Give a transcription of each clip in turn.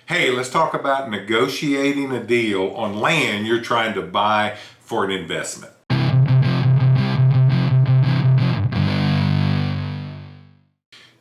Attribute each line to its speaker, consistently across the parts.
Speaker 1: Hey, let's talk about negotiating a deal on land you're trying to buy for an investment.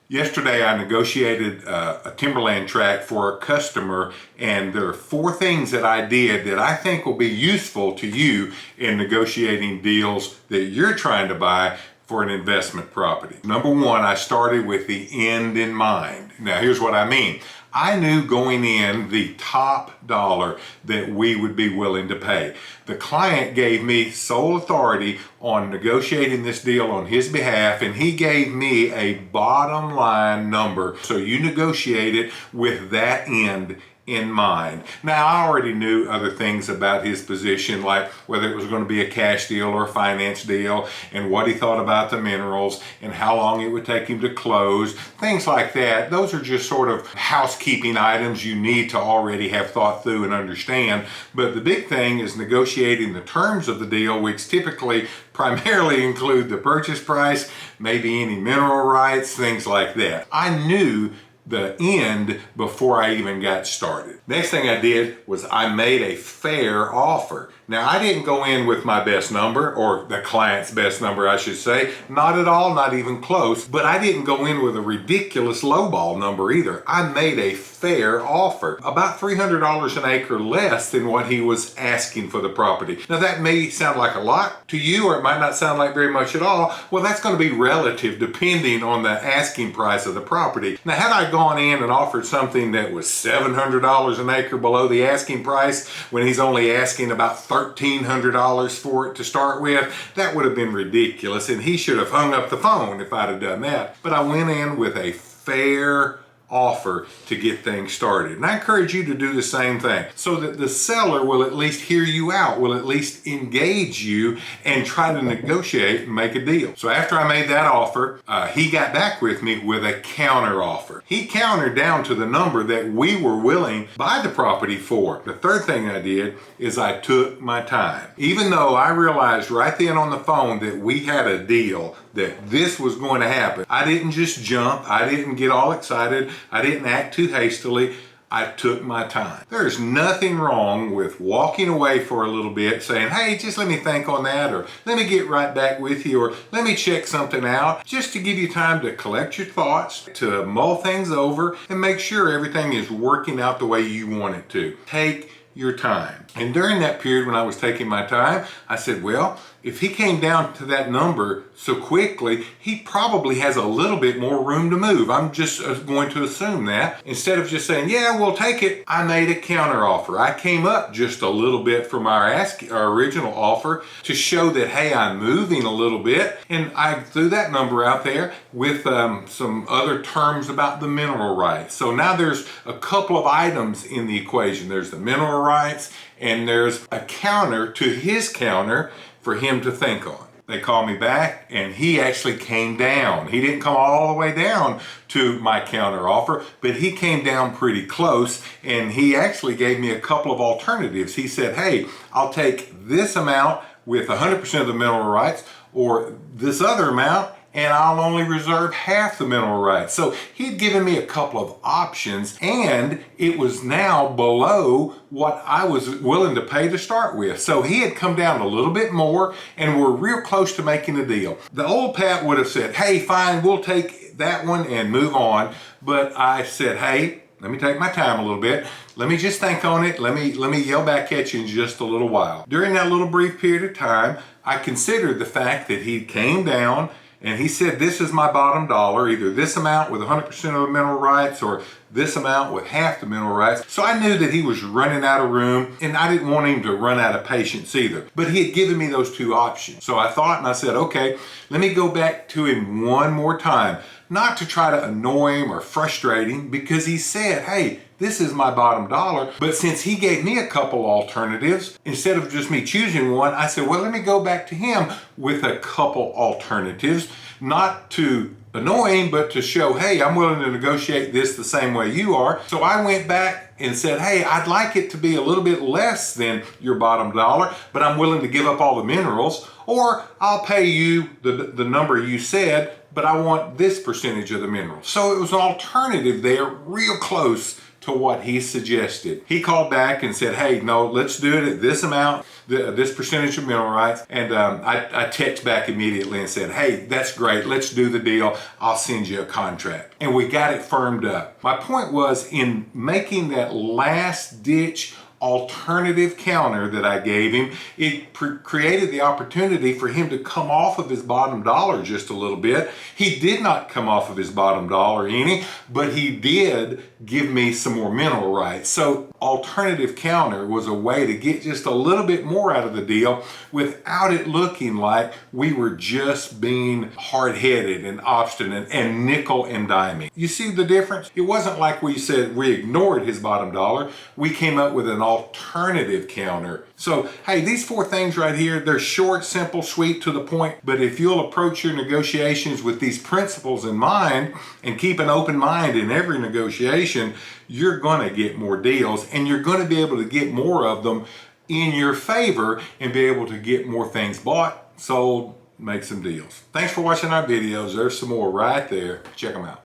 Speaker 1: Yesterday, I negotiated a timberland tract for a customer, and there are 4 things that I did that I think will be useful to you in negotiating deals that you're trying to buy for an investment property. Number 1, I started with the end in mind. Now, here's what I mean. I knew going in the top dollar that we would be willing to pay. The client gave me sole authority on negotiating this deal on his behalf, and he gave me a bottom line number. So you negotiate it with that end in mind. Now, I already knew other things about his position, like whether it was going to be a cash deal or a finance deal, and what he thought about the minerals, and how long it would take him to close, things like that. Those are just sort of housekeeping items you need to already have thought through and understand. But the big thing is negotiating the terms of the deal, which typically primarily include the purchase price, maybe any mineral rights, things like that. I knew the end before I even got started. Next thing I did was I made a fair offer. Now, I didn't go in with my best number, or the client's best number, I should say. Not at all, not even close. But I didn't go in with a ridiculous lowball number either. I made a fair offer, about $300 an acre less than what he was asking for the property. Now, that may sound like a lot to you, or it might not sound like very much at all. Well, that's going to be relative depending on the asking price of the property. Now, had I gone in and offered something that was $700 an acre below the asking price, when he's only asking about $1,300 for it to start with, that would have been ridiculous, and he should have hung up the phone if I'd have done that. But I went in with a fair offer to get things started. And I encourage you to do the same thing, so that the seller will at least hear you out, will at least engage you and try to negotiate and make a deal. So after I made that offer, he got back with me with a counter offer. He countered down to the number that we were willing to buy the property for. The third thing I did is I took my time. Even though I realized right then on the phone that we had a deal, that this was going to happen, I didn't just jump. I didn't get all excited. I didn't act too hastily. I took my time. There's nothing wrong with walking away for a little bit, saying, hey, just let me think on that, or let me get right back with you, or let me check something out, just to give you time to collect your thoughts, to mull things over, and make sure everything is working out the way you want it to. Take your time. And during that period when I was taking my time, I said, well, if he came down to that number so quickly, he probably has a little bit more room to move. I'm just going to assume that. Instead of just saying, yeah, we'll take it, I made a counter offer. I came up just a little bit from our original offer to show that, hey, I'm moving a little bit. And I threw that number out there with some other terms about the mineral rights. So now there's a couple of items in the equation. There's the mineral rights, and there's a counter to his counter for him to think on. They called me back, and he actually came down. He didn't come all the way down to my counter offer, but he came down pretty close, and he actually gave me a couple of alternatives. He said, hey, I'll take this amount with 100% of the mineral rights, or this other amount, and I'll only reserve half the mineral rights. So he'd given me a couple of options, and it was now below what I was willing to pay to start with. So he had come down a little bit more, and we're real close to making a deal. The old Pat would have said, hey, fine, we'll take that one and move on. But I said, hey, let me take my time a little bit. Let me just think on it. Let me yell back at you in just a little while. During that little brief period of time, I considered the fact that he came down and he said, this is my bottom dollar, either this amount with 100% of the mineral rights, or this amount with half the mineral rights. So I knew that he was running out of room, and I didn't want him to run out of patience either. But he had given me those 2 options. So I thought, and I said, okay, let me go back to him one more time. Not to try to annoy him or frustrate him, because he said, hey, this is my bottom dollar. But since he gave me a couple alternatives, instead of just me choosing one, I said, well, let me go back to him with a couple alternatives, not to annoy him, but to show, hey, I'm willing to negotiate this the same way you are. So I went back and said, hey, I'd like it to be a little bit less than your bottom dollar, but I'm willing to give up all the minerals, or I'll pay you the number you said, but I want this percentage of the minerals. So it was an alternative there, real close to what he suggested. He called back and said, hey, no, let's do it at this amount, this percentage of mineral rights. And I text back immediately and said, hey, that's great. Let's do the deal. I'll send you a contract. And we got it firmed up. My point was, in making that last ditch alternative counter that I gave him, it created the opportunity for him to come off of his bottom dollar just a little bit. He did not come off of his bottom dollar any, but he did give me some more mineral rights. So alternative counter was a way to get just a little bit more out of the deal without it looking like we were just being hard-headed and obstinate and nickel and diming. You see the difference? It wasn't like we said we ignored his bottom dollar. We came up with an alternative counter. So, hey, these 4 things right here, they're short, simple, sweet, to the point, but if you'll approach your negotiations with these principles in mind and keep an open mind in every negotiation, you're going to get more deals, and you're going to be able to get more of them in your favor and be able to get more things bought, sold, make some deals. Thanks for watching our videos. There's some more right there. Check them out.